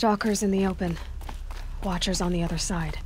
Stalkers in the open. Watchers on the other side.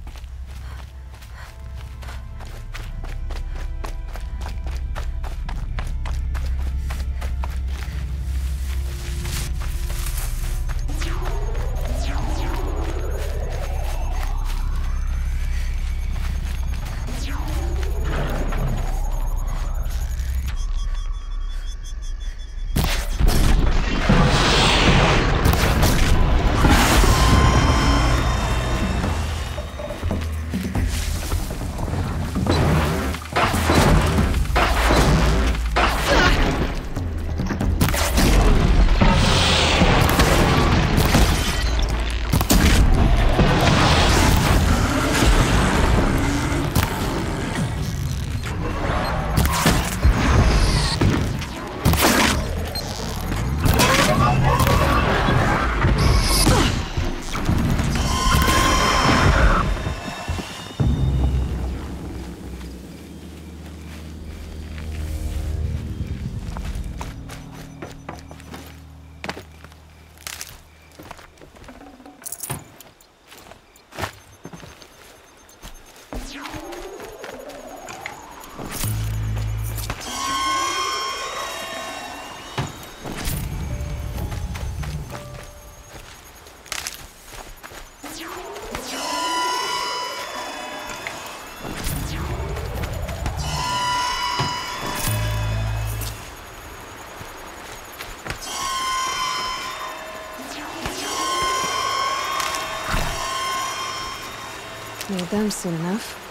Need them soon enough.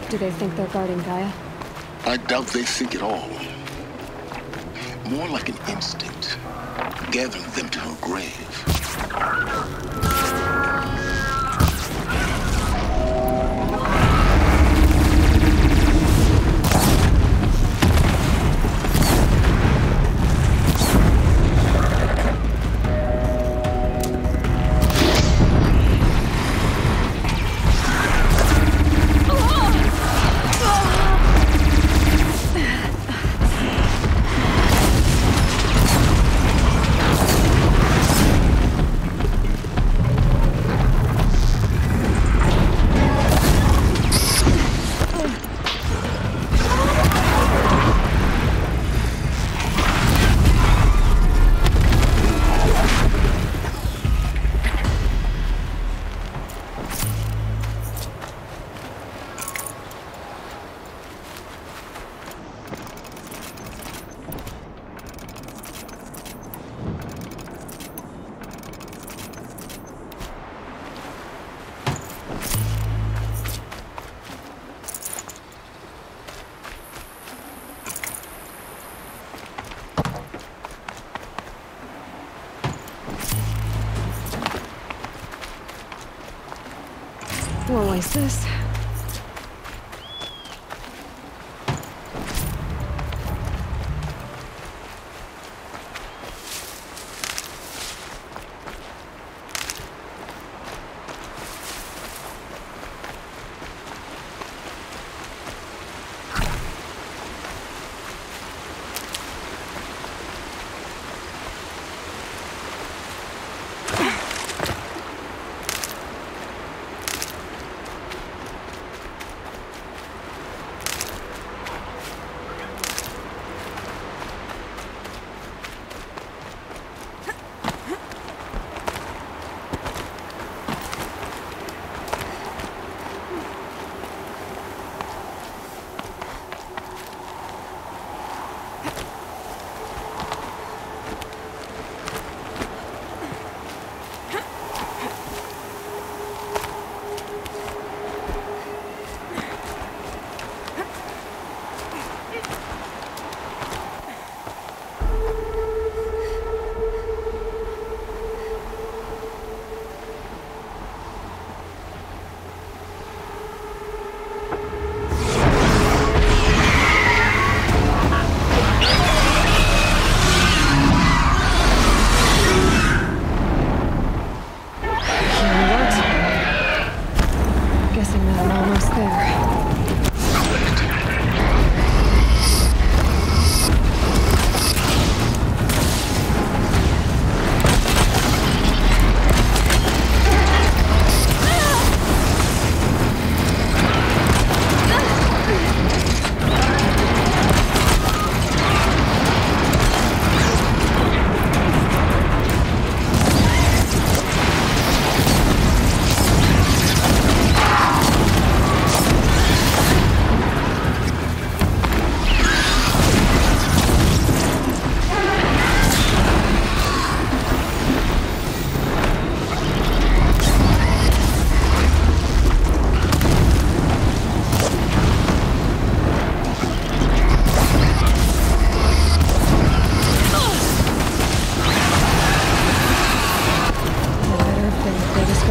Do they think they're guarding Gaia? I doubt they think at all. More like an instinct, gathering them to her grave. More oasis.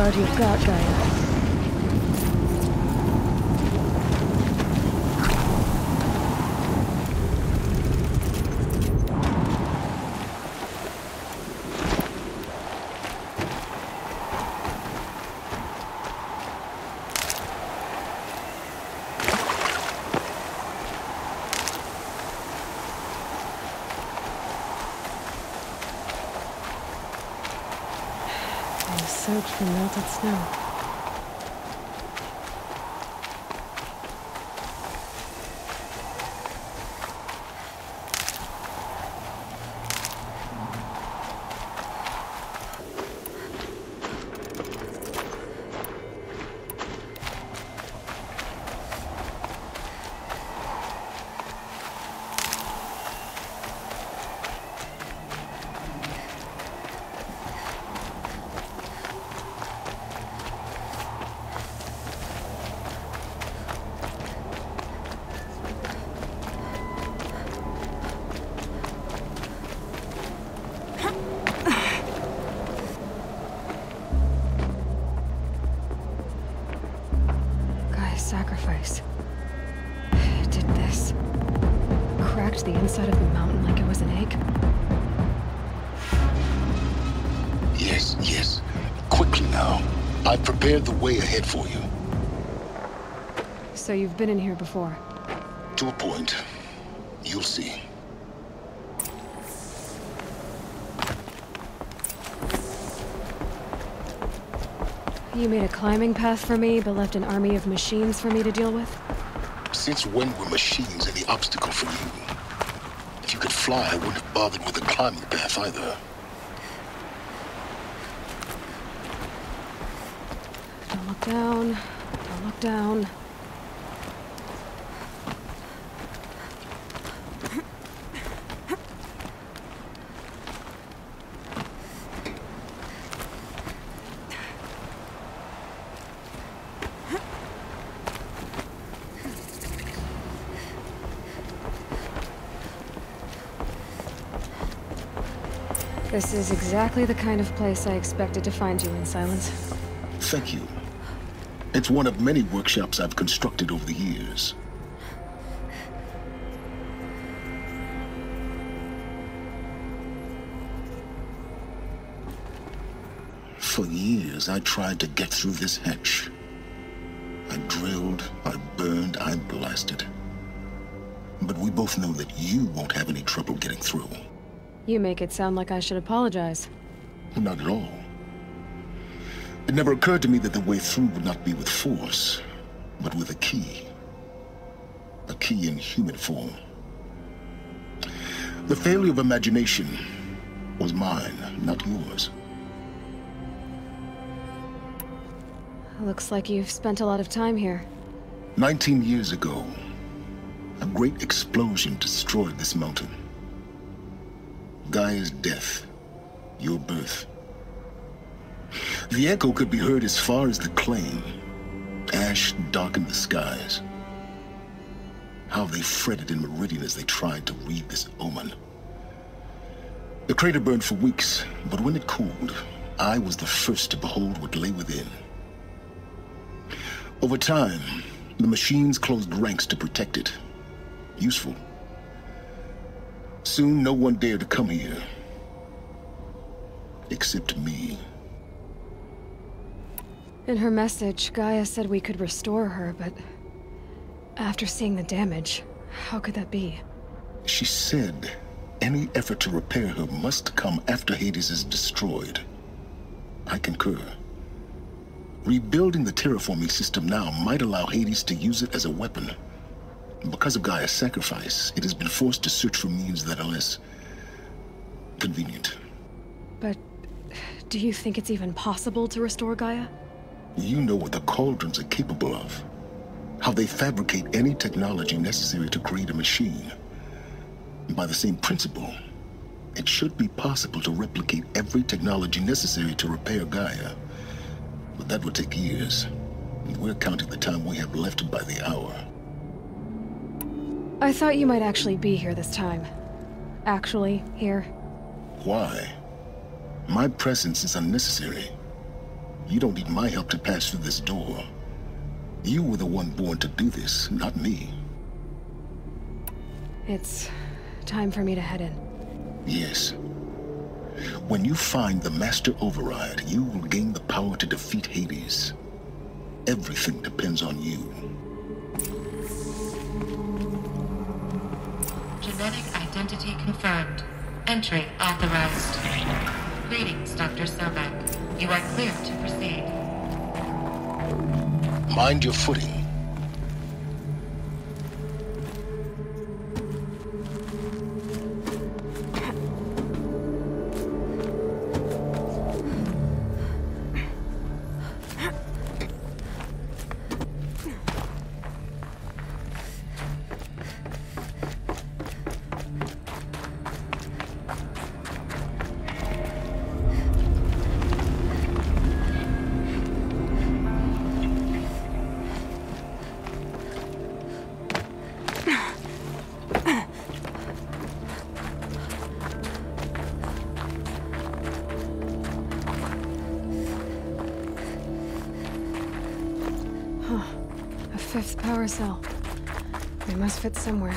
guard you've got, Gaia. Search for melted snow. Sacrifice. It did this. Cracked the inside of the mountain like it was an egg. Yes, yes. Quickly now. I've prepared the way ahead for you. So you've been in here before? To a point. You'll see. You made a climbing path for me, but left an army of machines for me to deal with? Since when were machines any obstacle for you? If you could fly, I wouldn't have bothered with the climbing path either. Don't look down. Don't look down. This is exactly the kind of place I expected to find you in, Silence. Thank you. It's one of many workshops I've constructed over the years. For years, I tried to get through this hatch. I drilled, I burned, I blasted. But we both know that you won't have any trouble getting through. You make it sound like I should apologize. Not at all. It never occurred to me that the way through would not be with force, but with a key. A key in human form. The failure of imagination was mine, not yours. Looks like you've spent a lot of time here. 19 years ago, a great explosion destroyed this mountain. Gaia's death, your birth. The echo could be heard as far as the claim. Ash darkened the skies. How they fretted in Meridian as they tried to read this omen. The crater burned for weeks, but when it cooled, I was the first to behold what lay within. Over time, the machines closed ranks to protect it. Useful. Soon, no one dared to come here. Except me. In her message, Gaia said we could restore her, but after seeing the damage, how could that be? She said any effort to repair her must come after Hades is destroyed. I concur. Rebuilding the terraforming system now might allow Hades to use it as a weapon. Because of Gaia's sacrifice, it has been forced to search for means that are less convenient. But do you think it's even possible to restore Gaia? You know what the Cauldrons are capable of. How they fabricate any technology necessary to create a machine. By the same principle, it should be possible to replicate every technology necessary to repair Gaia. But that would take years. And we're counting the time we have left by the hour. I thought you might actually be here this time. Actually, here. Why? My presence is unnecessary. You don't need my help to pass through this door. You were the one born to do this, not me. It's time for me to head in. Yes. When you find the Master Override, you will gain the power to defeat Hades. Everything depends on you. Genetic identity confirmed. Entry authorized. Greetings, Dr. Sobek. You are clear to proceed. Mind your footing. A fifth power cell. They must fit somewhere.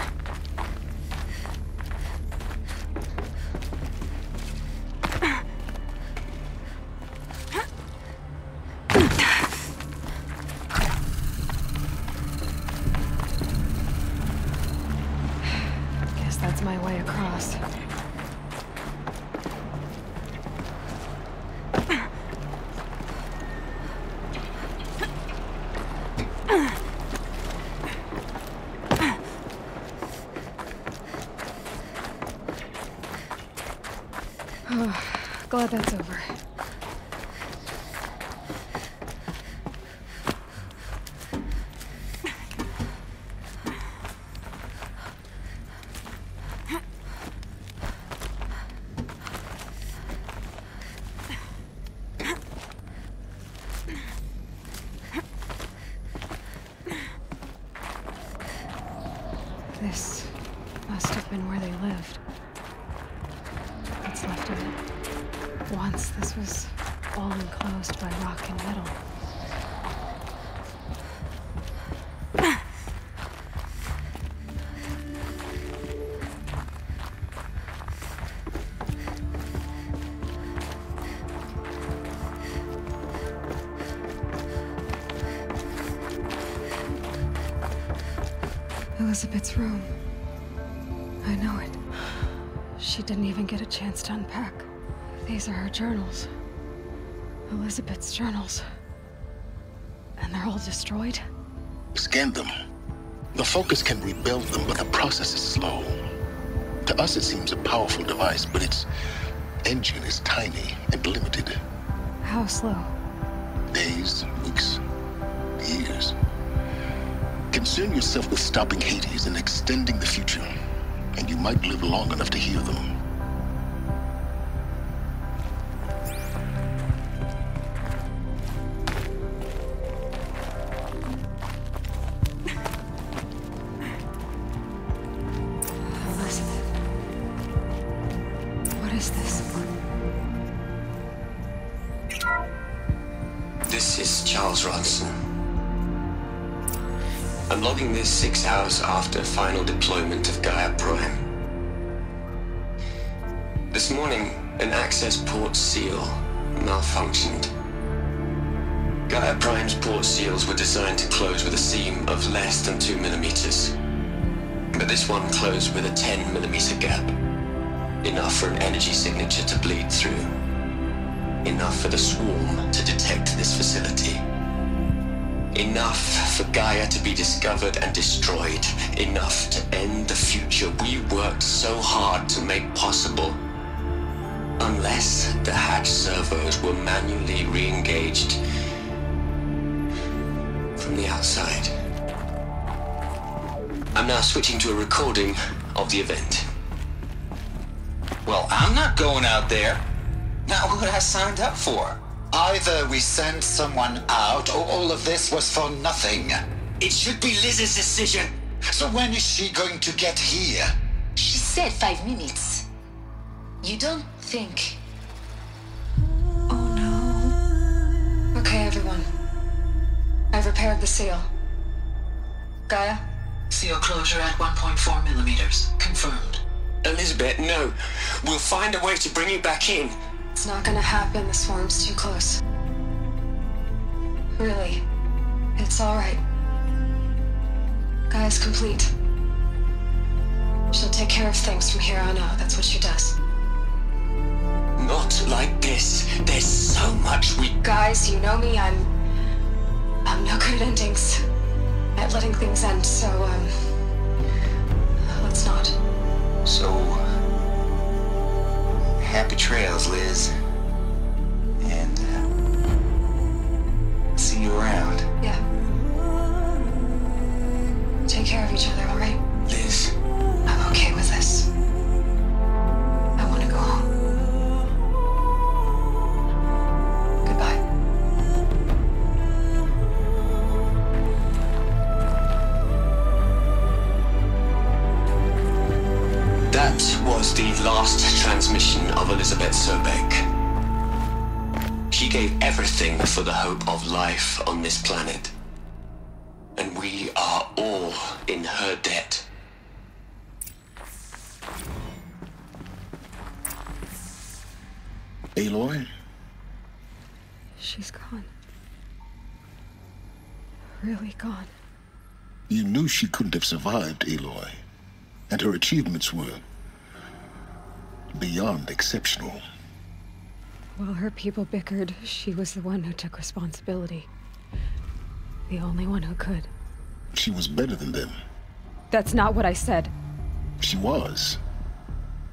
Guess that's my way across. Glad that's over. This must have been where they lived. What's left of it. Once this was all enclosed by rock and metal. Elizabeth's room. I know it. She didn't even get a chance to unpack. These are her journals. Elizabeth's journals. And they're all destroyed? Scan them. The Focus can rebuild them, but the process is slow. To us, it seems a powerful device, but its engine is tiny and limited. How slow? Days, weeks, years. Concern yourself with stopping Hades and extending the future, and you might live long enough to hear them. Elizabeth. What is this? This is Charles Ronson. I'm logging this 6 hours after final deployment of Gaia Prime. This morning, an access port seal malfunctioned. Gaia Prime's port seals were designed to close with a seam of less than 2 millimeters. But this one closed with a 10 millimeter gap. Enough for an energy signature to bleed through. Enough for the swarm to detect this facility. Enough for Gaia to be discovered and destroyed. Enough to end the future we worked so hard to make possible. Unless the hatch servos were manually re-engaged from the outside. I'm now switching to a recording of the event. Well, I'm not going out there. Not what I signed up for. Either we send someone out, or all of this was for nothing. It should be Liz's decision. So when is she going to get here? She said 5 minutes. You don't think... Oh no. repaired the seal. Gaia? Seal closure at 1.4 millimeters. Confirmed. Elizabeth, no. We'll find a way to bring you back in. It's not gonna happen. The swarm's too close. Really. It's alright. Gaia's complete. She'll take care of things from here on out. That's what she does. Not like this. There's so much we... Guys, you know me. I'm no good at endings. At letting things end, so, let's not. So, happy trails, Liz. And, see you around. Yeah. Take care of each other, alright? Liz. I'm okay with this. I want to go home. Goodbye. That was the last transmission of Elizabeth Sobek. She gave everything for the hope of life on this planet. And we are all in her debt. Aloy? She's gone. Really gone. You knew she couldn't have survived, Aloy. And her achievements were beyond exceptional. While her people bickered, she was the one who took responsibility. The only one who could. She was better than them. That's not what I said. She was.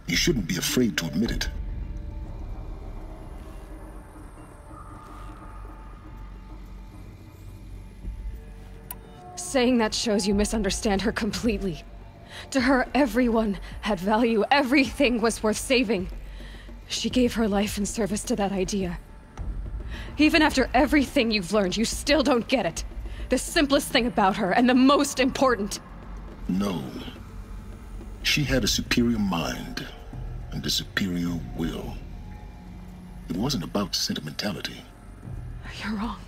You shouldn't be afraid to admit it. Saying that shows you misunderstand her completely. To her, everyone had value. Everything was worth saving. She gave her life in service to that idea. Even after everything you've learned, you still don't get it. The simplest thing about her, and the most important. No. She had a superior mind and a superior will. It wasn't about sentimentality. You're wrong.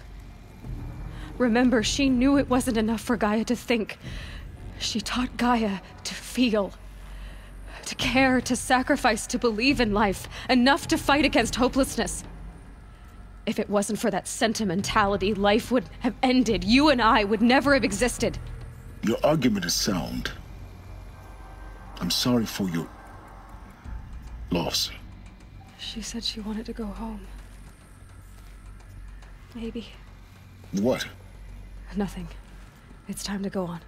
Remember, she knew it wasn't enough for Gaia to think. She taught Gaia to feel. To care, to sacrifice, to believe in life. Enough to fight against hopelessness. If it wasn't for that sentimentality, life would have ended. You and I would never have existed. Your argument is sound. I'm sorry for your loss. She said she wanted to go home. Maybe. What? Nothing. It's time to go on.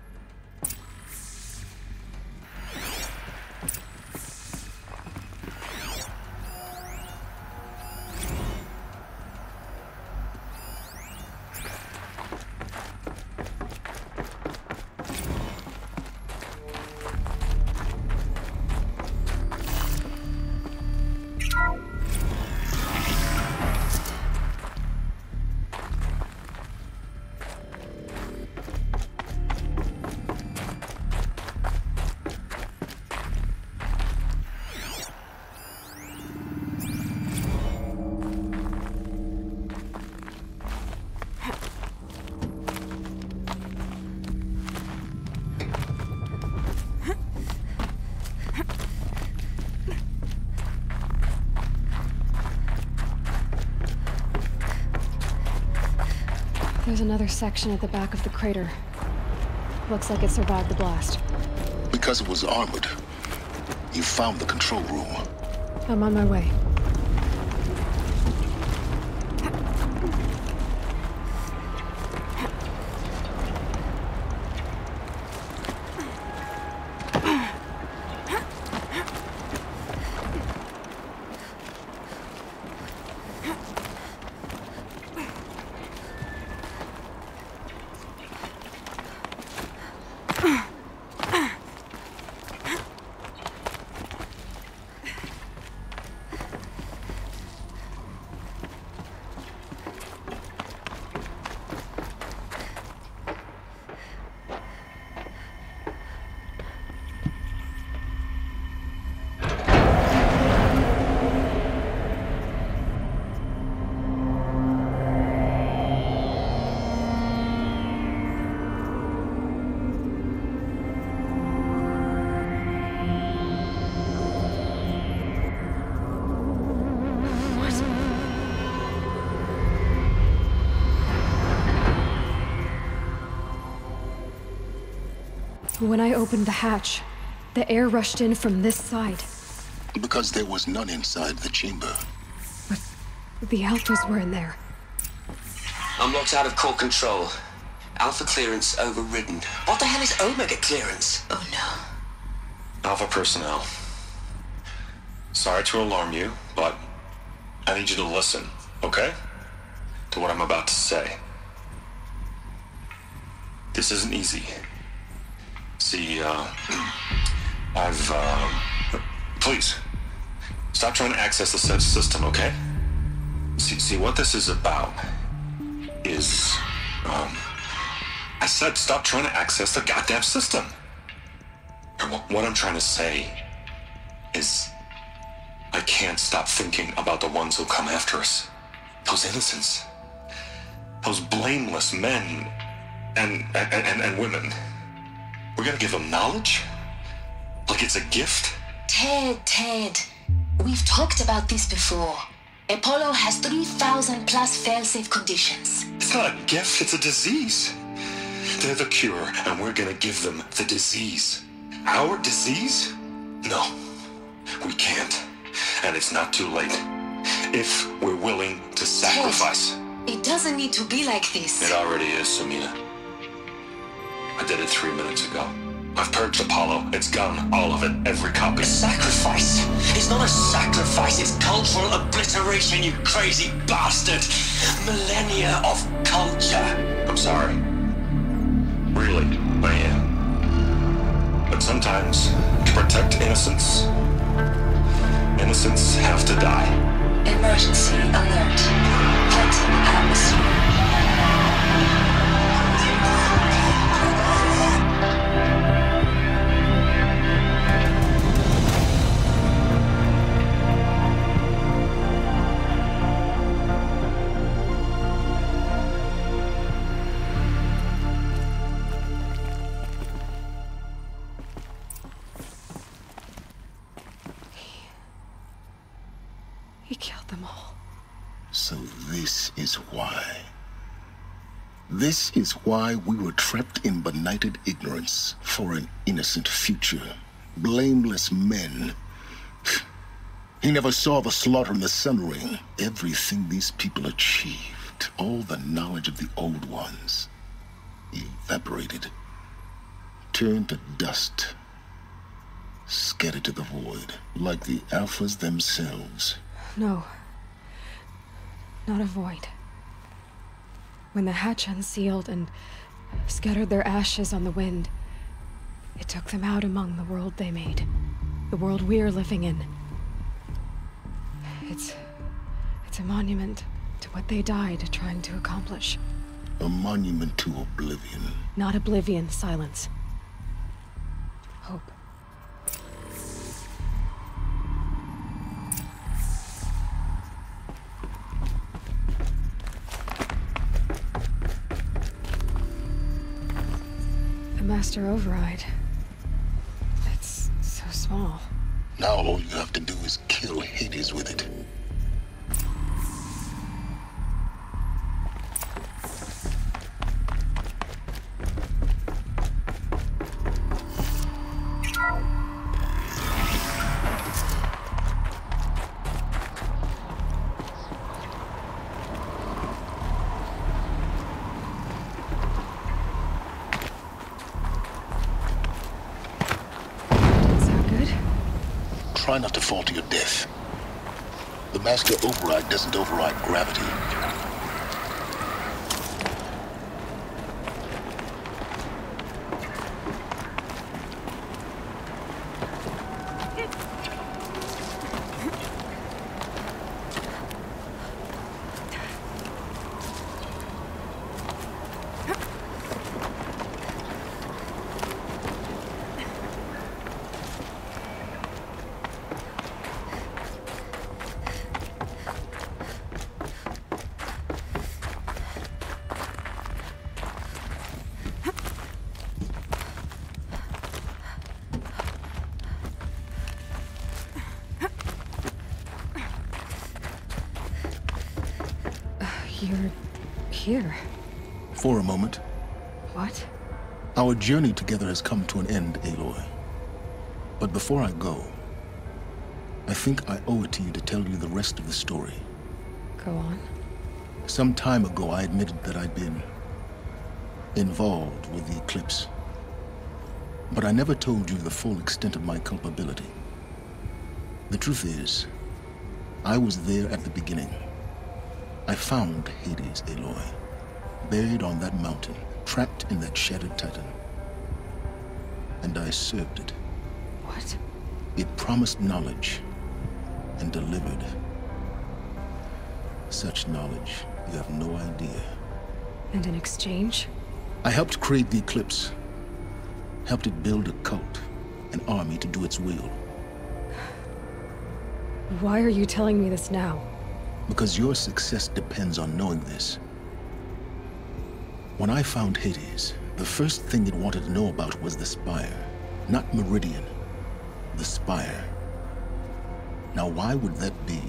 There's another section at the back of the crater. Looks like it survived the blast. Because it was armored. You found the control room. I'm on my way. When I opened the hatch, the air rushed in from this side. Because there was none inside the chamber. But the Alphas were in there. I'm locked out of core control. Alpha clearance overridden. What the hell is Omega clearance? Oh no. Alpha personnel. Sorry to alarm you, but I need you to listen, okay? To what I'm about to say. This isn't easy. See, please, stop trying to access the system, okay? See, what this is about is, I said stop trying to access the goddamn system. What I'm trying to say is, I can't stop thinking about the ones who come after us. Those innocents. Those blameless men and women. We're gonna give them knowledge? Like it's a gift? Ted. We've talked about this before. Apollo has 3,000 plus fail-safe conditions. It's not a gift, it's a disease. They're the cure, and we're gonna give them the disease. Our disease? No, we can't. And it's not too late. If we're willing to sacrifice. Ted, it doesn't need to be like this. It already is, Samina. I did it 3 minutes ago. I've purged Apollo. It's gone. All of it. Every copy. A sacrifice? It's not a sacrifice, it's cultural obliteration, you crazy bastard! Millennia of culture! I'm sorry. Really, I am. But sometimes, to protect innocence, innocents have to die. Emergency alert. Heighten atmosphere. He killed them all. So this is why. This is why we were trapped in benighted ignorance for an innocent future. Blameless men. He never saw the slaughter in the Sun Ring. Everything these people achieved, all the knowledge of the old ones, evaporated, turned to dust, scattered to the void, like the Alphas themselves. No. Not a void. When the hatch unsealed and scattered their ashes on the wind, it took them out among the world they made. The world we're living in. It's a monument to what they died trying to accomplish. A monument to oblivion. Not oblivion, silence. Hope. The master override. It's so small. Now all you have to do is kill Hades with it. Try not to fall to your death. The master override doesn't override gravity. You're here. For a moment, What? Our journey together has come to an end, Aloy. But before I go, I think I owe it to you to tell you the rest of the story. Go on. Some time ago, I admitted that I'd been involved with the eclipse. But I never told you the full extent of my culpability. The truth is, I was there at the beginning. I found Hades, Aloy, buried on that mountain, trapped in that shattered titan. And I served it. What? It promised knowledge and delivered. Such knowledge, you have no idea. And in exchange? I helped create the eclipse. Helped it build a cult, an army to do its will. Why are you telling me this now? Because your success depends on knowing this. When I found Hades, the first thing it wanted to know about was the Spire. Not Meridian. The Spire. Now, why would that be?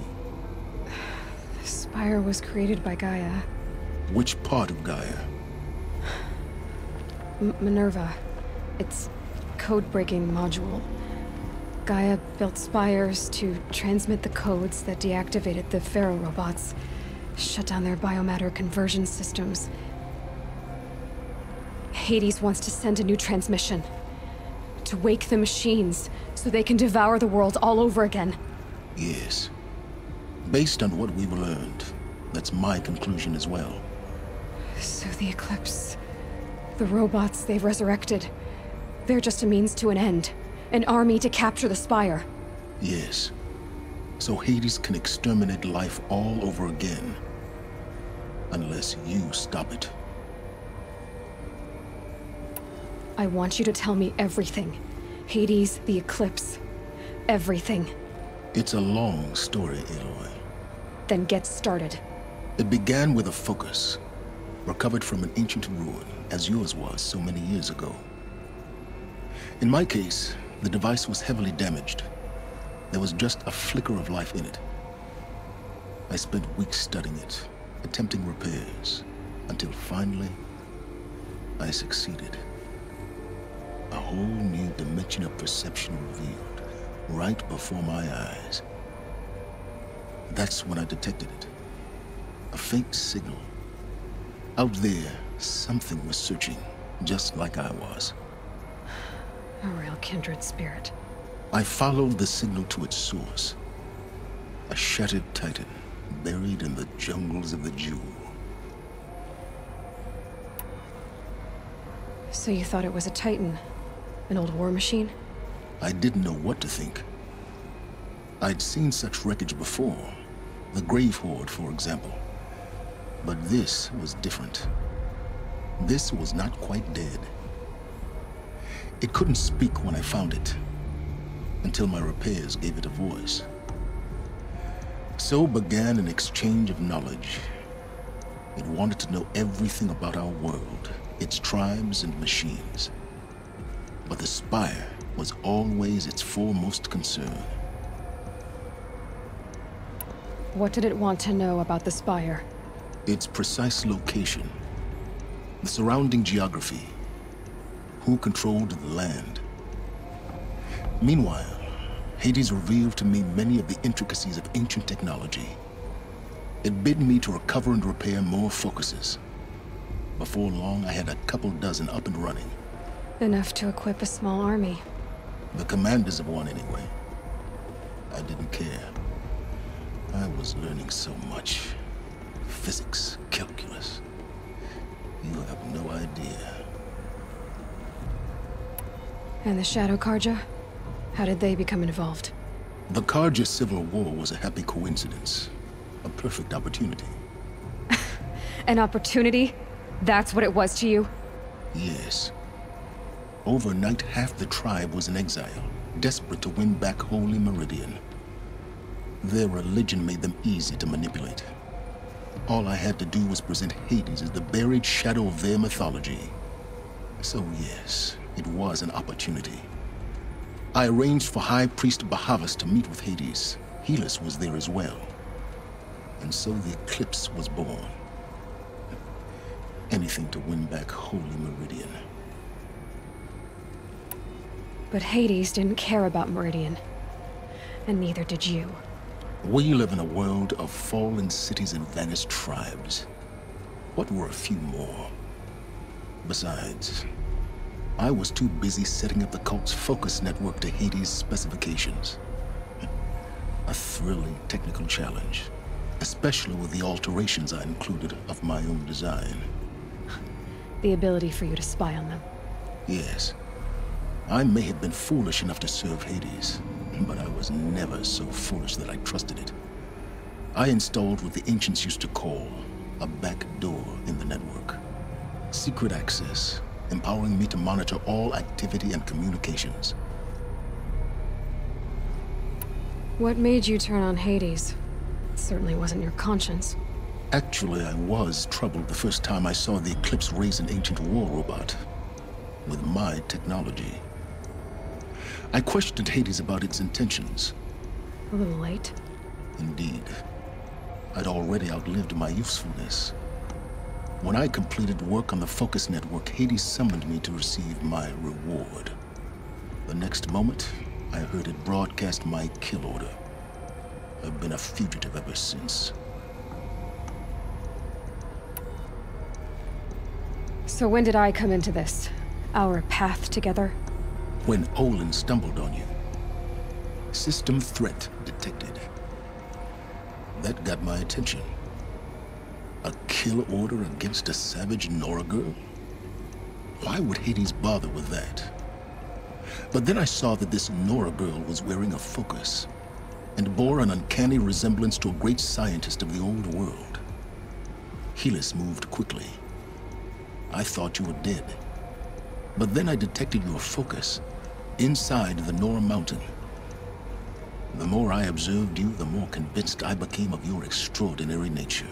The Spire was created by Gaia. Which part of Gaia? Minerva. Its code-breaking module. Gaia built spires to transmit the codes that deactivated the Pharaoh robots, shut down their biomatter conversion systems. Hades wants to send a new transmission. To wake the machines, so they can devour the world all over again. Yes. Based on what we've learned, that's my conclusion as well. So the Eclipse... the robots they've resurrected... they're just a means to an end. An army to capture the Spire. Yes. So Hades can exterminate life all over again. Unless you stop it. I want you to tell me everything. Hades, the Eclipse. Everything. It's a long story, Aloy. Then get started. It began with a focus, recovered from an ancient ruin, as yours was so many years ago. In my case, the device was heavily damaged. There was just a flicker of life in it. I spent weeks studying it, attempting repairs, until finally, I succeeded. A whole new dimension of perception revealed, right before my eyes. That's when I detected it. A faint signal. Out there, something was searching, just like I was. A real kindred spirit. I followed the signal to its source. A shattered titan, buried in the jungles of the Jewel. So you thought it was a titan? An old war machine? I didn't know what to think. I'd seen such wreckage before. The Grave Horde, for example. But this was different. This was not quite dead. It couldn't speak when I found it, until my repairs gave it a voice. So began an exchange of knowledge. It wanted to know everything about our world, its tribes and machines. But the Spire was always its foremost concern. What did it want to know about the Spire? Its precise location, the surrounding geography, who controlled the land. Meanwhile, Hades revealed to me many of the intricacies of ancient technology. It bid me to recover and repair more focuses. Before long, I had a couple dozen up and running. Enough to equip a small army. The commanders of one, anyway. I didn't care. I was learning so much. Physics, calculus. You have no idea. And the Shadow Karja? How did they become involved? The Karja Civil War was a happy coincidence. A perfect opportunity. An opportunity? That's what it was to you? Yes. Overnight, half the tribe was in exile, desperate to win back Holy Meridian. Their religion made them easy to manipulate. All I had to do was present Hades as the buried shadow of their mythology. So yes, it was an opportunity. I arranged for High Priest Bahavas to meet with Hades. Helis was there as well. And so the Eclipse was born. Anything to win back Holy Meridian. But Hades didn't care about Meridian. And neither did you. We live in a world of fallen cities and vanished tribes. What were a few more? Besides, I was too busy setting up the cult's focus network to Hades' specifications. A thrilling technical challenge, especially with the alterations I included of my own design. The ability for you to spy on them. Yes. I may have been foolish enough to serve Hades, but I was never so foolish that I trusted it. I installed what the ancients used to call a back door in the network. Secret access, empowering me to monitor all activity and communications. What made you turn on Hades? It certainly wasn't your conscience. Actually, I was troubled the first time I saw the Eclipse raise an ancient war robot with my technology. I questioned Hades about its intentions. A little late. Indeed. I'd already outlived my usefulness. When I completed work on the Focus Network, Hades summoned me to receive my reward. The next moment, I heard it broadcast my kill order. I've been a fugitive ever since. So when did I come into this? Our path together? When Olin stumbled on you. System threat detected. That got my attention. A kill order against a savage Nora girl? Why would Hades bother with that? But then I saw that this Nora girl was wearing a focus, and bore an uncanny resemblance to a great scientist of the old world. Helis moved quickly. I thought you were dead. But then I detected your focus inside the Nora mountain. The more I observed you, the more convinced I became of your extraordinary nature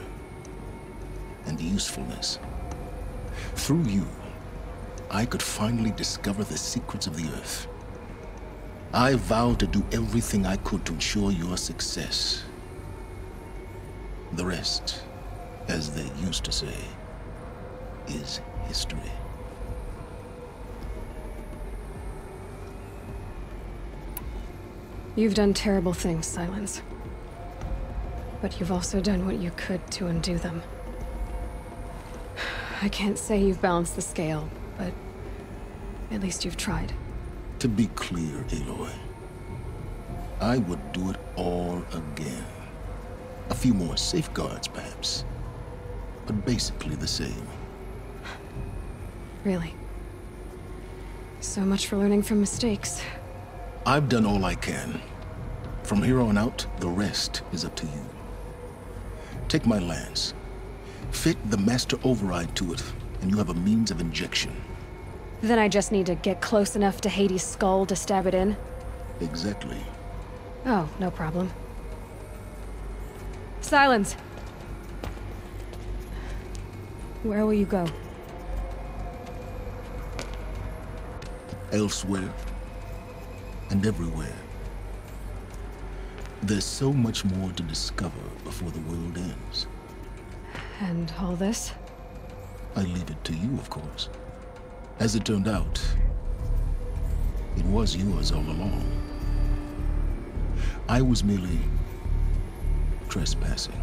and usefulness. Through you, I could finally discover the secrets of the Earth. I vowed to do everything I could to ensure your success. The rest, as they used to say, is history. You've done terrible things, Silence. But you've also done what you could to undo them. I can't say you've balanced the scale, but at least you've tried. To be clear, Aloy, I would do it all again. A few more safeguards, perhaps, but basically the same. Really? So much for learning from mistakes. I've done all I can. From here on out, the rest is up to you. Take my lance. Fit the master override to it, and you have a means of injection. Then I just need to get close enough to Hades' skull to stab it in? Exactly. Oh, no problem. Silence! Where will you go? Elsewhere. And everywhere. There's so much more to discover before the world ends. And all this? I leave it to you, of course. As it turned out, it was yours all along. I was merely trespassing.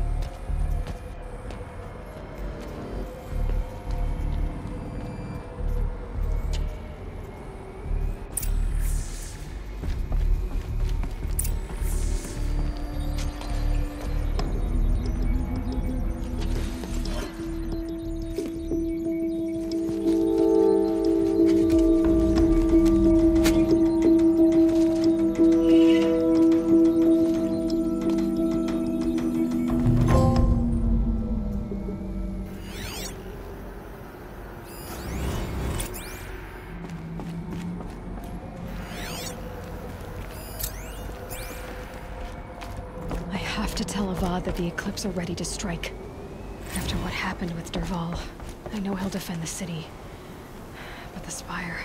That the Eclipse are ready to strike. After what happened with Derval, I know he'll defend the city. But the Spire...